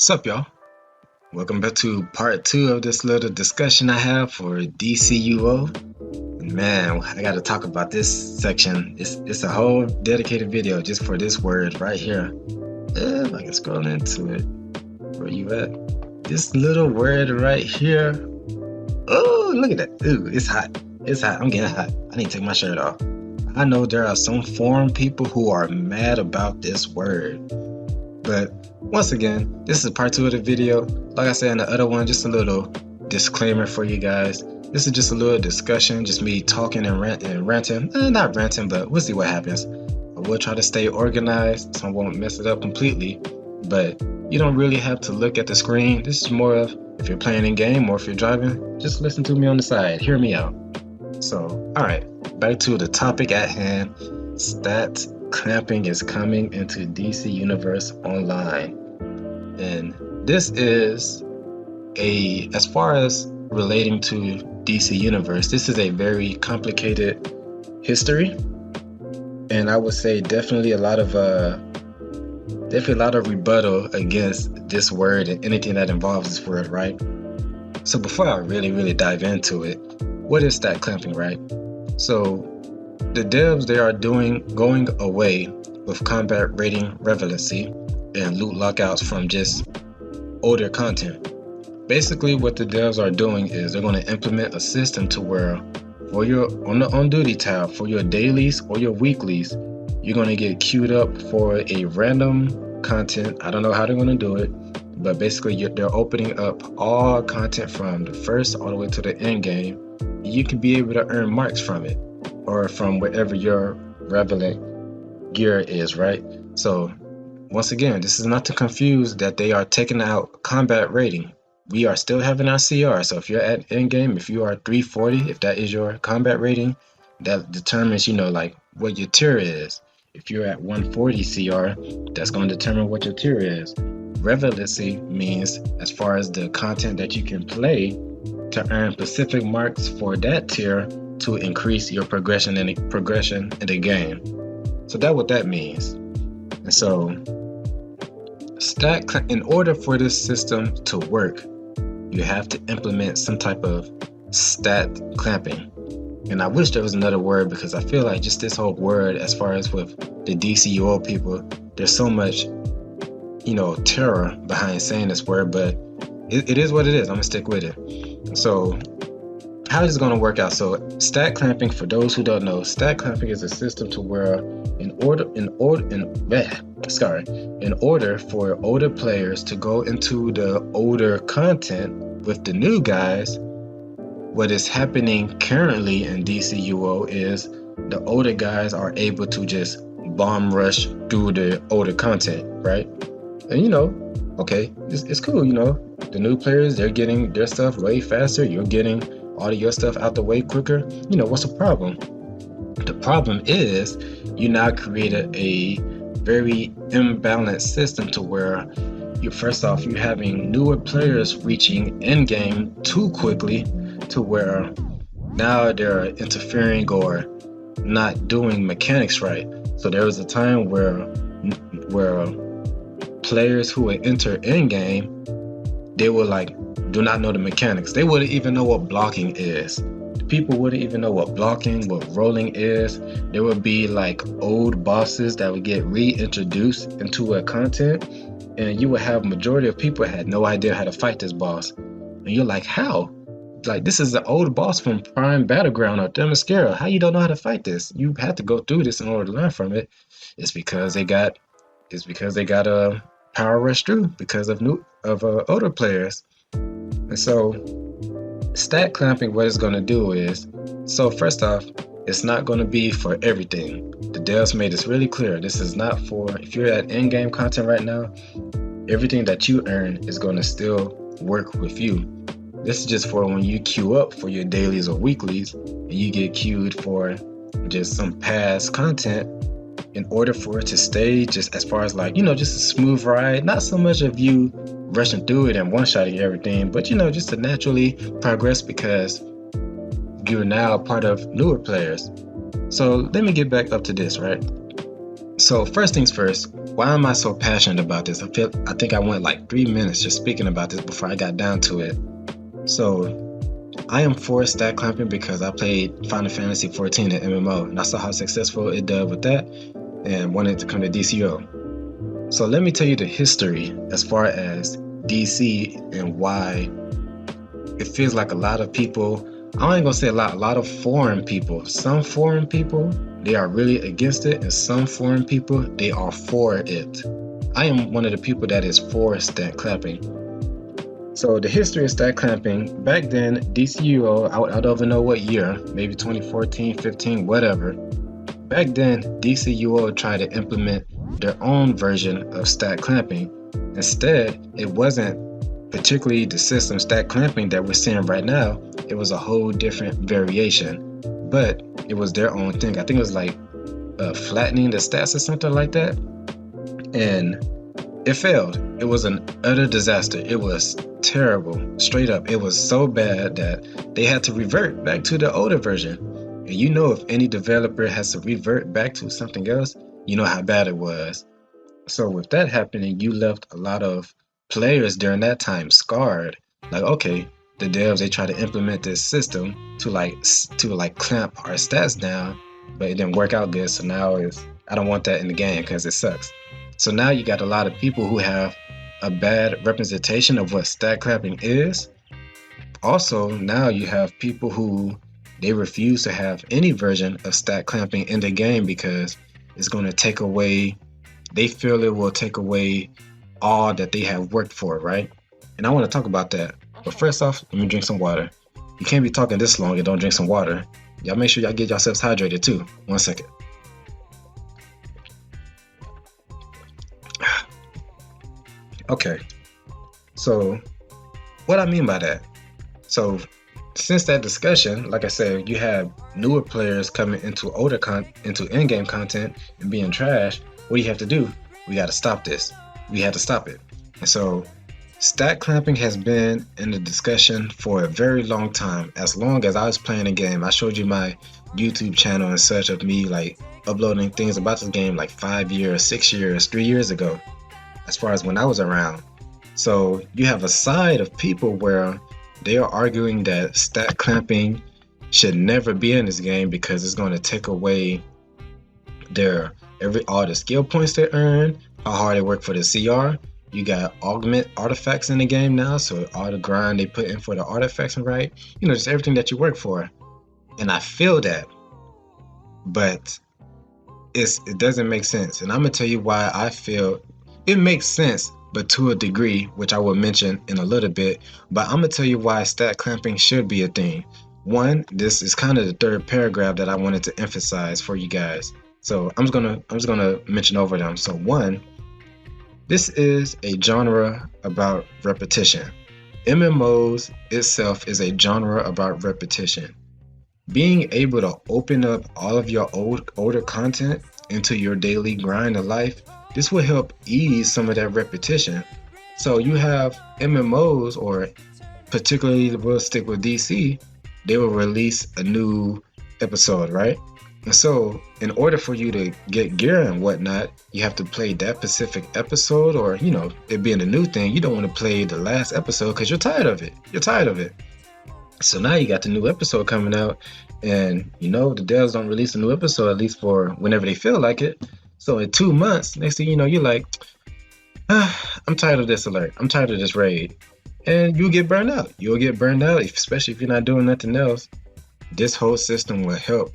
What's up, y'all? Welcome back to part two of this little discussion I have for Dcuo. Man, I gotta talk about this section. It's a whole dedicated video just for this word right here. If I can scroll into it. Where you at? This little word right here. Oh, look at that. Ooh, it's hot. It's hot. I'm getting hot. I need to take my shirt off. I know there are some foreign people who are mad about this word. But once again, this is part two of the video. Like I said in the other one, just a little disclaimer for you guys. This is just a little discussion, just me talking and ranting. Not ranting, but we'll see what happens. I will try to stay organized so I won't mess it up completely. But you don't really have to look at the screen. This is more of if you're playing in game or if you're driving, just listen to me on the side. Hear me out. So, alright, back to the topic at hand. Stat clamping is coming into DC Universe Online. And this is as far as relating to DC Universe, this is a very complicated history. And I would say definitely a lot of rebuttal against this word and anything that involves this word, right? So before I really dive into it, what is stat clamping, right? So the devs, they are going away with combat rating relevancy and loot lockouts from just older content. Basically what the devs are doing is they're going to implement a system to where for your on the on duty tab, for your dailies or your weeklies, you're going to get queued up for a random content. I don't know how they're going to do it, but basically they're opening up all content from the first all the way to the end game. You can be able to earn marks from it or from wherever your relevant gear is, right? So once again, this is not to confuse that they are taking out combat rating. We are still having our CR. So if you're at end game, if you are 340, if that is your combat rating, that determines, like what your tier is. If you're at 140 CR, that's going to determine what your tier is. Relevancy means as far as the content that you can play to earn specific marks for that tier to increase your progression in the game. So that's what that means. And so in order for this system to work, you have to implement some type of stat clamping. And I wish there was another word, because I feel like just this whole word, as far as with the DCUO people, there's so much terror behind saying this word, but it is what it is. I'm gonna stick with it. So how is it going to work out? So stat clamping, for those who don't know, stat clamping is a system to where in order for older players to go into the older content with the new guys, what is happening currently in DCUO is the older guys are able to just bomb rush through the older content, right? And okay, it's cool, the new players, they're getting their stuff way faster, you're getting all of your stuff out the way quicker. What's the problem? The problem is you now created a very imbalanced system to where you're having newer players reaching end game too quickly, to where now they're interfering or not doing mechanics right. So there was a time where players who would enter end game, they were do not know the mechanics. They wouldn't even know what blocking is. People wouldn't even know what blocking, what rolling is. There would be old bosses that would get reintroduced into a content, and you would have majority of people had no idea how to fight this boss. And you're like, how? This is the old boss from Prime Battleground or Themyscira. How you don't know how to fight this? You have to go through this in order to learn from it. It's because they got a power rush through because of older players. And so stat clamping, what it's going to do is, so first off, it's not going to be for everything. The devs made this really clear. This is not for, if you're at in-game content right now, everything that you earn is going to still work with you. This is just for when you queue up for your dailies or weeklies and you get queued for just some past content. In order for it to stay just as far as just a smooth ride, not so much of you rushing through it and one-shotting everything, but just to naturally progress, because you're now part of newer players. So let me get back up to this, right? So first things first, why am I so passionate about this? I think I went like 3 minutes just speaking about this before I got down to it. So I am for stat clamping because I played Final Fantasy 14 at MMO and I saw how successful it did with that and wanted to come to Dcuo. So let me tell you the history as far as DC and why it feels like a lot of people, I ain't gonna say a lot of foreign people. Some foreign people, they are really against it, and some foreign people, they are for it. I am one of the people that is for stat clamping. So the history of stat clamping, back then, DCUO, I don't even know what year, maybe 2014, 15, whatever. Back then, DCUO tried to implement their own version of stat clamping. Instead, it wasn't particularly the system stat clamping that we're seeing right now. It was a whole different variation, but it was their own thing. I think it was like flattening the stats or something like that. And it failed. It was an utter disaster. It was terrible, straight up. It was so bad that they had to revert back to the older version. And you know, if any developer has to revert back to something else, you know how bad it was. So with that happening, you left a lot of players during that time scarred. Like, okay, the devs, they try to implement this system to clamp our stats down, but it didn't work out good. So now I don't want that in the game because it sucks. So now you got a lot of people who have a bad representation of what stat clamping is. Also, now you have people who they refuse to have any version of stat clamping in the game because it's going to take away, they feel it will take away all that they have worked for, right? And I want to talk about that. But first off, let me drink some water. You can't be talking this long and don't drink some water. Y'all make sure y'all get yourselves hydrated too. 1 second. Okay, so what I mean by that, so since that discussion, like I said, you have newer players coming into into in-game content and being trash. What do you have to do? We got to stop this. We had to stop it. And so stat clamping has been in the discussion for a very long time. As long as I was playing the game, I showed you my YouTube channel and such of me like uploading things about this game like 5 years, 6 years, 3 years ago, as far as when I was around. So you have a side of people where they are arguing that stat clamping should never be in this game because it's going to take away all the skill points they earn, how hard they work for the CR. You got augment artifacts in the game now, so all the grind they put in for the artifacts, right? You know, just everything that you work for. And I feel that, but it doesn't make sense. And I'm gonna tell you why I feel it makes sense, but to a degree, which I will mention in a little bit. But I'm gonna tell you why stat clamping should be a thing. One, this is kind of the third paragraph that I wanted to emphasize for you guys. So I'm just gonna mention over them. So one, this is a genre about repetition. MMOs itself is a genre about repetition. Being able to open up all of your older content into your daily grind of life, this will help ease some of that repetition. So you have MMOs, or particularly we'll stick with DC, they will release a new episode, right? And so in order for you to get gear and whatnot, you have to play that specific episode, or, you know, it being a new thing, you don't want to play the last episode because you're tired of it. You're tired of it. So now you got the new episode coming out, and you know, the devs don't release a new episode at least for whenever they feel like it. So in 2 months, next thing you know, you're like, I'm tired of this alert. I'm tired of this raid. And you'll get burned out. You'll get burned out, especially if you're not doing nothing else. This whole system will help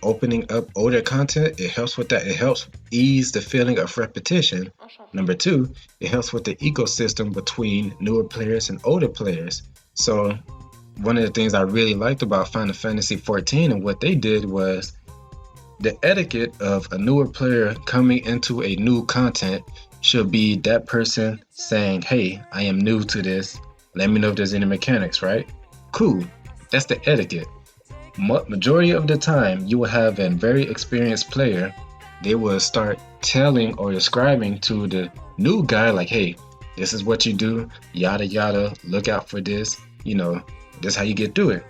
opening up older content. It helps with that. It helps ease the feeling of repetition. Number two, it helps with the ecosystem between newer players and older players. So one of the things I really liked about Final Fantasy 14 and what they did was the etiquette of a newer player coming into a new content should be that person saying, hey, I am new to this. Let me know if there's any mechanics, right? Cool. That's the etiquette. Majority of the time, you will have a very experienced player. They will start telling or describing to the new guy, like, hey, this is what you do, yada, yada, look out for this, you know, this is how you get through it.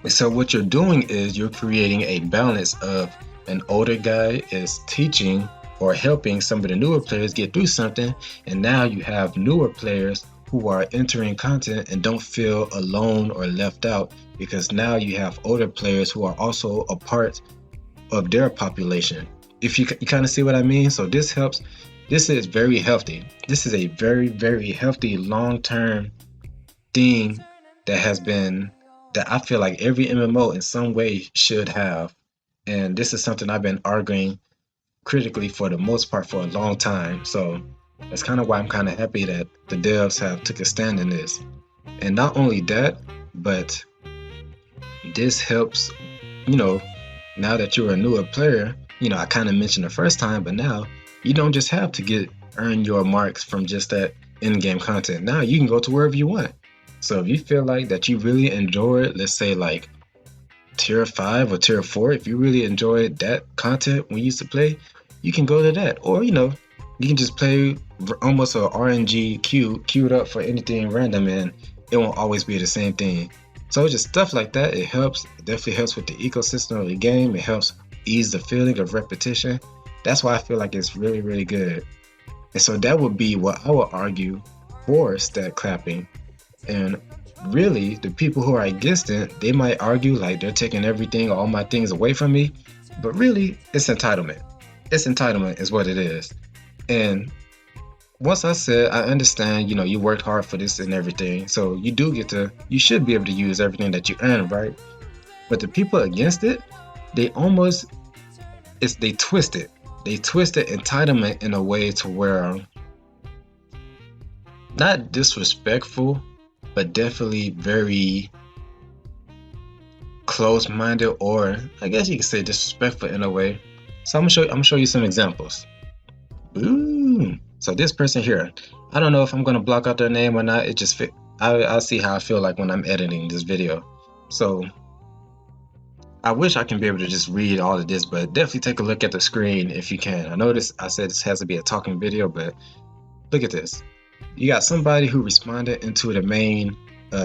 And so what you're doing is you're creating a balance of an older guy is teaching or helping some of the newer players get through something. And now you have newer players who are entering content and don't feel alone or left out, because now you have older players who are also a part of their population. If you kind of see what I mean. So this helps. This is very healthy. This is a very, very healthy long-term thing that I feel like every MMO in some way should have. And this is something I've been arguing critically for the most part for a long time. So that's kind of why I'm kind of happy that the devs have took a stand in this. And not only that, but this helps, now that you're a newer player, I kind of mentioned the first time, but now you don't just have to earn your marks from just that in-game content. Now you can go to wherever you want. So if you feel like that you really enjoyed, let's say like tier 5 or tier 4, if you really enjoyed that content when you used to play, you can go to that. Or, you can just play almost a RNG queued up for anything random, and it won't always be the same thing. So just stuff like that, it helps. It definitely helps with the ecosystem of the game. It helps ease the feeling of repetition. That's why I feel like it's really, really good. And so that would be what I would argue for stat clapping. And really, the people who are against it, they might argue like they're taking everything, all my things away from me. But really, it's entitlement. It's entitlement is what it is. And once I said, I understand, you worked hard for this and everything. So you should be able to use everything that you earn, right? But the people against it, they twist it. They twisted entitlement in a way to where, not disrespectful, but definitely very close-minded, or I guess you could say disrespectful in a way. So I'm gonna show you some examples. Boom. So this person here, I don't know if I'm gonna block out their name or not. It just fit. I'll see how I feel like when I'm editing this video. So I wish I can be able to just read all of this, but definitely take a look at the screen if you can. I said this has to be a talking video, but look at this. You got somebody who responded into the main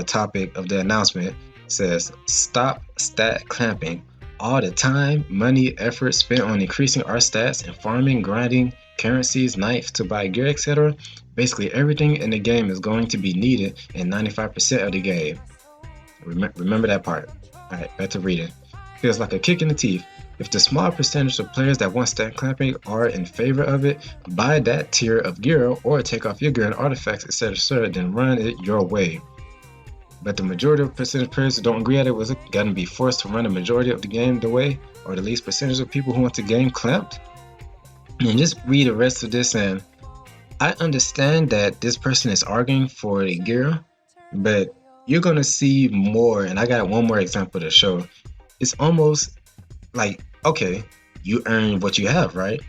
topic of the announcement. It says, "Stop stat clamping. All the time, money, effort spent on increasing our stats and farming, grinding, currencies, knife to buy gear, etc. Basically everything in the game is going to be needed in 95% of the game." Remember that part. Alright, back to reading. Feels like a kick in the teeth. If the small percentage of players that want stat clamping are in favor of it, buy that tier of gear or take off your gear and artifacts, etc., then run it your way. But the majority of percentage players who don't agree at it was gonna be forced to run the majority of the game the way, or the least percentage of people who want the game clamped. And just read the rest of this, and I understand that this person is arguing for the gear, but you're gonna see more, and I got one more example to show. It's almost like, okay, you earn what you have, right?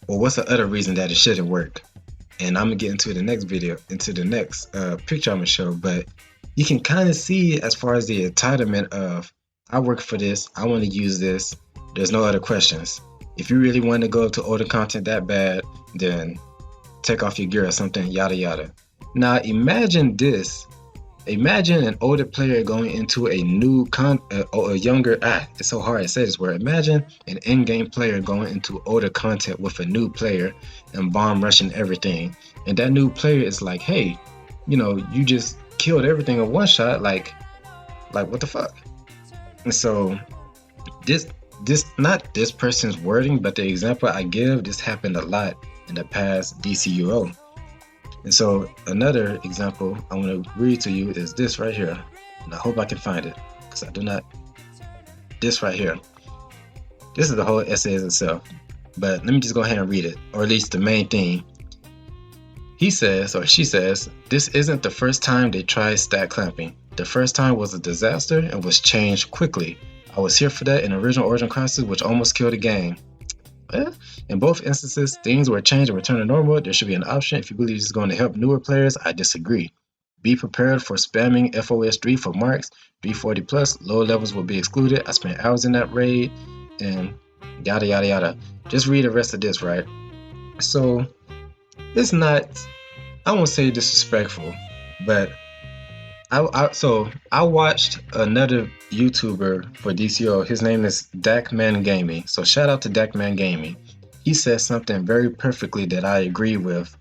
Well, what's the other reason that it shouldn't work? And I'm gonna get into the next picture I'm gonna show, but you can kind of see as far as the entitlement of, I work for this, I want to use this, there's no other questions. If you really want to go to older content that bad, then take off your gear or something, yada yada. Now imagine this. Imagine an older player going into a younger, it's so hard to say this word. Imagine an in-game player going into older content with a new player and bomb rushing everything. And that new player is like, hey, you just killed everything in one shot, like what the fuck? And so this not this person's wording, but the example I give, this happened a lot in the past Dcuo. And so another example I want to read to you is this right here. And I hope I can find it, because I do not. This right here. This is the whole essay itself. But let me just go ahead and read it, or at least the main thing. He says, or she says, "This isn't the first time they tried stat clamping. The first time was a disaster and was changed quickly. I was here for that in original Origin Crisis, which almost killed the game. In both instances, things were changed and returned to normal. There should be an option. If you believe this is going to help newer players, I disagree. Be prepared for spamming FOS 3 for marks. 340 plus, low levels will be excluded. I spent hours in that raid," and yada yada yada. Just read the rest of this, right? So it's not, I won't say disrespectful, but I watched another YouTuber for DCO. His name is Dcuo Gaming. So shout out to Dcuo Gaming. he said something very perfectly that I agree with.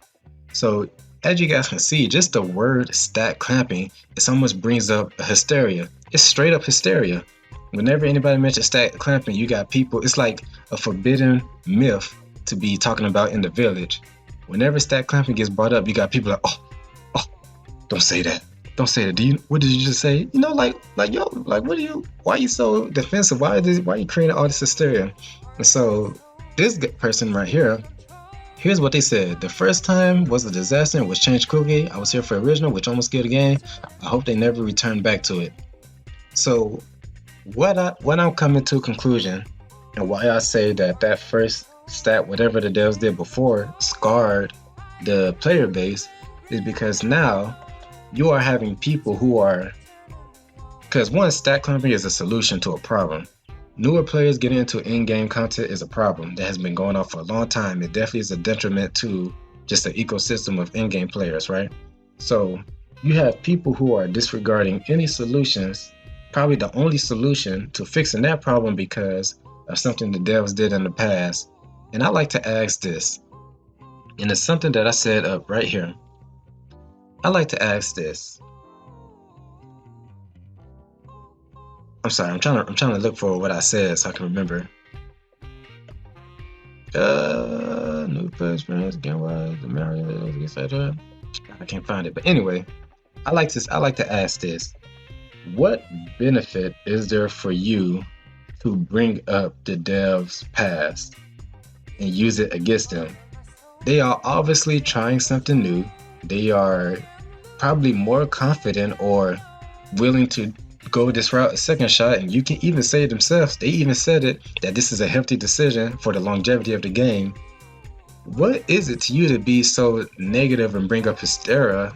So as you guys can see, just the word stat clamping, it almost brings up a hysteria. It's straight up hysteria. Whenever anybody mentions stat clamping, you got people, it's like a forbidden myth to be talking about in the village. Whenever stat clamping gets brought up, you got people like, oh, don't say that. Don't say that. What did you just say? You know, yo, like, why are you so defensive? Why are you creating all this hysteria? And so this person right here, here's what they said. The first time was a disaster and was changed quickly. I was here for original, which almost killed the game. I hope they never return back to it. So what I'm coming to a conclusion, and why I say that first stat, whatever the devs did before, scarred the player base, is because now you are having people who are, because one, stat clamping is a solution to a problem. Newer players getting into in-game content is a problem that has been going on for a long time. It definitely is a detriment to just the ecosystem of in-game players, right? So you have people who are disregarding any solutions, probably the only solution to fixing that problem because of something the devs did in the past. And I like to ask this, and it's something that I said up right here. I like to ask this. I'm sorry, I'm trying to look for what I said so I can remember. New experience, game wise, the Mario, etc. I can't find it, but anyway, I like to ask this: what benefit is there for you to bring up the devs' past and use it against them? They are obviously trying something new. They are probably more confident or willing to go this route a second shot, and you can even say it themselves. They even said it, that this is a healthy decision for the longevity of the game. What is it to you to be so negative and bring up hysteria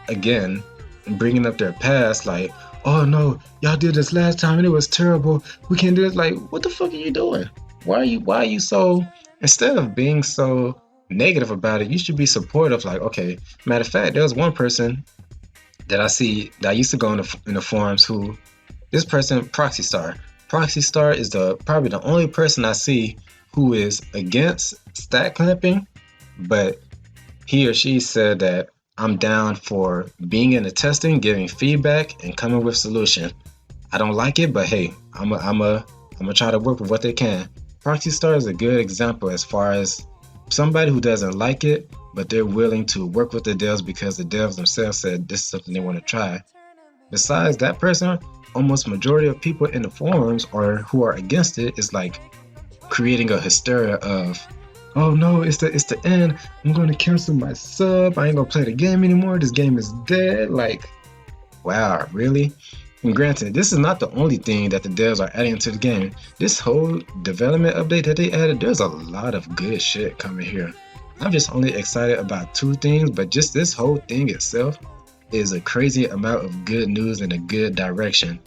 again and bringing up their past, like, oh no, y'all did this last time and it was terrible, we can't do this? Like, what the fuck are you doing? Why are you so, instead of being so negative about it, you should be supportive. Like, okay, matter of fact, there was one person that I see that I used to go in the forums who, this person, Proxy Star is probably the only person I see who is against stat clamping, but he or she said that I'm down for being in the testing, giving feedback, and coming with solution. I don't like it, but hey, I'm a try to work with what they can. Proxy Star is a good example as far as somebody who doesn't like it, but they're willing to work with the devs because the devs themselves said this is something they want to try. Besides that person, almost majority of people in the forums or who are against it is like creating a hysteria of, oh no, it's the end. I'm going to cancel my sub. I ain't gonna play the game anymore. This game is dead. Like, wow, really? And granted, this is not the only thing that the devs are adding to the game. This whole development update that they added, there's a lot of good shit coming here. I'm just only excited about 2 things, but just this whole thing itself is a crazy amount of good news and a good direction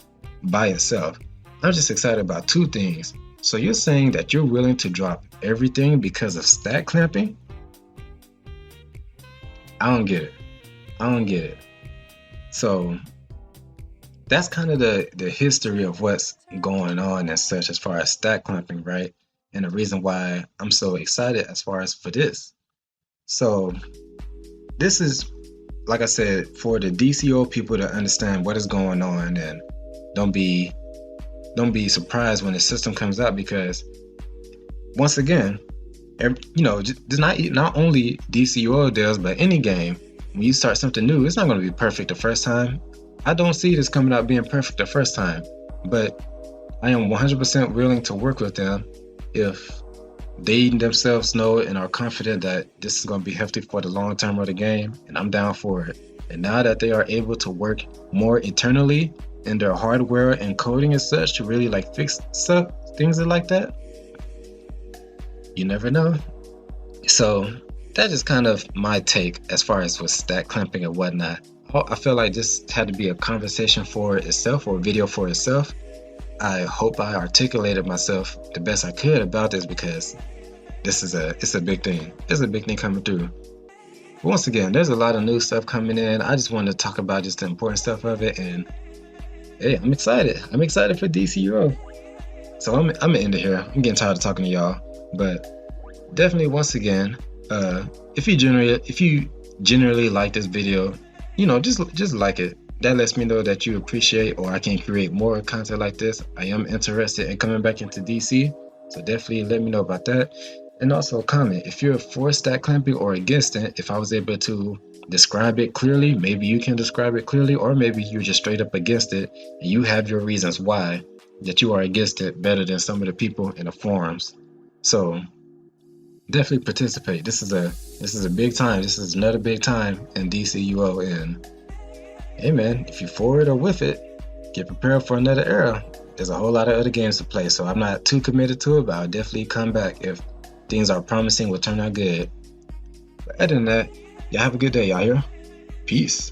by itself. I'm just excited about 2 things. So you're saying that you're willing to drop everything because of stat clamping? I don't get it. So that's kind of the history of what's going on and such as far as stat clamping, right? And the reason why I'm so excited as far as for this. So this is, like I said, for the Dcuo people to understand what is going on, and don't be surprised when the system comes out, because once again, not only Dcuo does, but any game, when you start something new, it's not going to be perfect the first time. I don't see this coming out being perfect the first time, but I am 100% willing to work with them if they themselves know and are confident that this is going to be healthy for the long term of the game, and I'm down for it. And now that they are able to work more internally in their hardware and coding and such to really like fix stuff, things like that, you never know. So that is kind of my take as far as with stat clamping and whatnot. I feel like this had to be a conversation for itself, or a video for itself. I hope I articulated myself the best I could about this, because it's a big thing. There's a big thing coming through. But once again, there's a lot of new stuff coming in. I just wanted to talk about just the important stuff of it, and hey, I'm excited. I'm excited for Dcuo. So I'm gonna end it here. I'm getting tired of talking to y'all, but definitely once again, if you generally like this video, just like it. That lets me know that you appreciate, or I can create more content like this. I am interested in coming back into DC, so definitely let me know about that. And also comment if you're for stack clamping or against it. If I was able to describe it clearly, maybe you can describe it clearly, or maybe you're just straight up against it and you have your reasons why that you are against it better than some of the people in the forums. So definitely participate. This is a big time. This is another big time in DCUO. And hey man, if you're for it or with it, get prepared for another era. There's a whole lot of other games to play, so I'm not too committed to it, but I'll definitely come back if things are promising, will turn out good. But other than that, y'all have a good day, y'all hear? Peace.